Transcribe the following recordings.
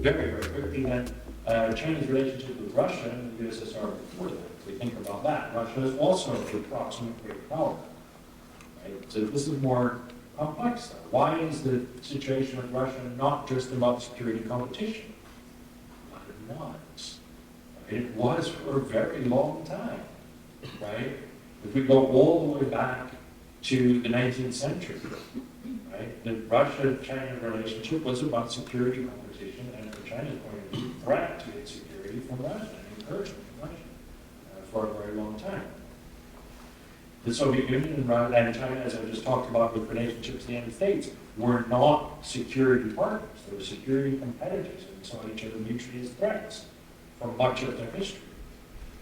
very, very quickly then, China's relationship with Russia and the USSR before that. If we think about that, Russia is also the proximate great power. Right? So this is more complex. Why is the situation with Russia not just about security competition? But it was. It was for a very long time, right? If we go all the way back to the 19th century, right, the Russia-China relationship was about security competition, and from China's point of view, threat to its security from Russia, and encouragement from Russia for a very long time. The Soviet Union and China, as I just talked about with relationships to the United States, were not security partners. They were security competitors and saw each other mutually as threats for much of their history.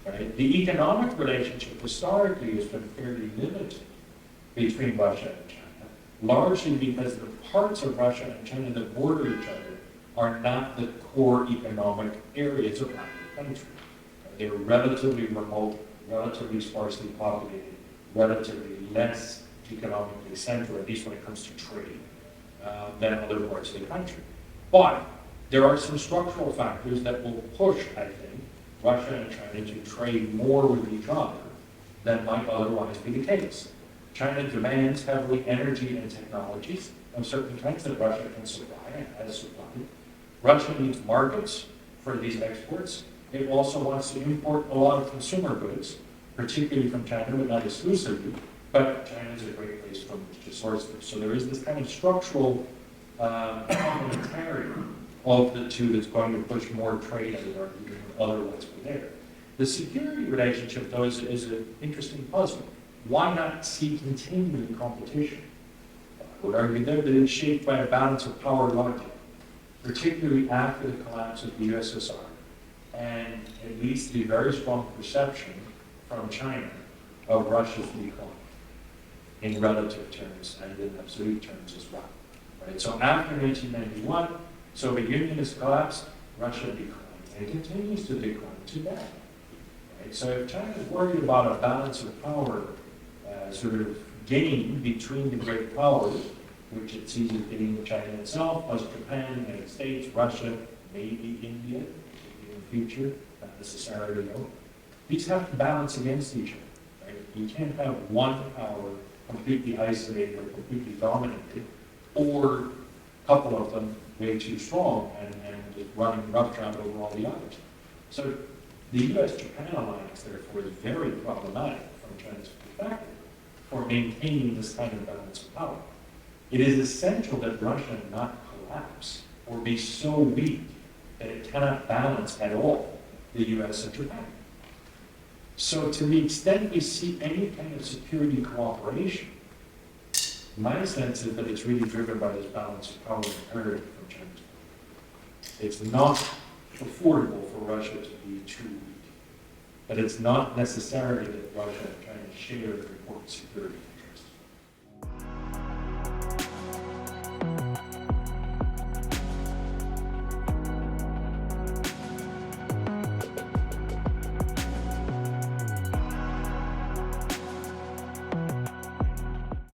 Right? The economic relationship historically has been fairly limited between Russia and China, largely because the parts of Russia and China that border each other are not the core economic areas of either country. They are relatively remote, relatively sparsely populated, relatively less economically central, at least when it comes to trade, than other parts of the country. But there are some structural factors that will push, I think, Russia and China to trade more with each other than might otherwise be the case. China demands heavily energy and technologies of certain kinds that Russia can supply and has supplied. Russia needs markets for these exports. It also wants to import a lot of consumer goods, particularly from China, but not exclusively. But China is a great place from which to source them. So there is this kind of structural complementarity of the two that's going to push more trade as it would otherwise be there. The security relationship, though, is an interesting puzzle. Why not see continuing competition? I would argue there that it's shaped by a balance of power logic, particularly after the collapse of the USSR, and it leads to a very strong perception from China of Russia's decline in relative terms and in absolute terms as well. Right? So after 1991, Soviet Union has collapsed, Russia declines, and continues to decline today. Right? So if China is worried about a balance of power sort of gain between the great powers, which it sees as being China itself, plus Japan, the United States, Russia, maybe India in the future, not necessarily no. These have to balance against each other. Right? You can't have one power completely isolated or completely dominated, or a couple of them way too strong and just running roughshod over all the others. So the US-Japan alliance, therefore, is very problematic from China's perspective for maintaining this kind of balance of power. It is essential that Russia not collapse or be so weak that it cannot balance at all the US and Japan. So to the extent we see any kind of security cooperation, my sense is that it's really driven by this balance of power imperative from China's point. It's not affordable for Russia to be too weak, but it's not necessarily that Russia and China share the important security.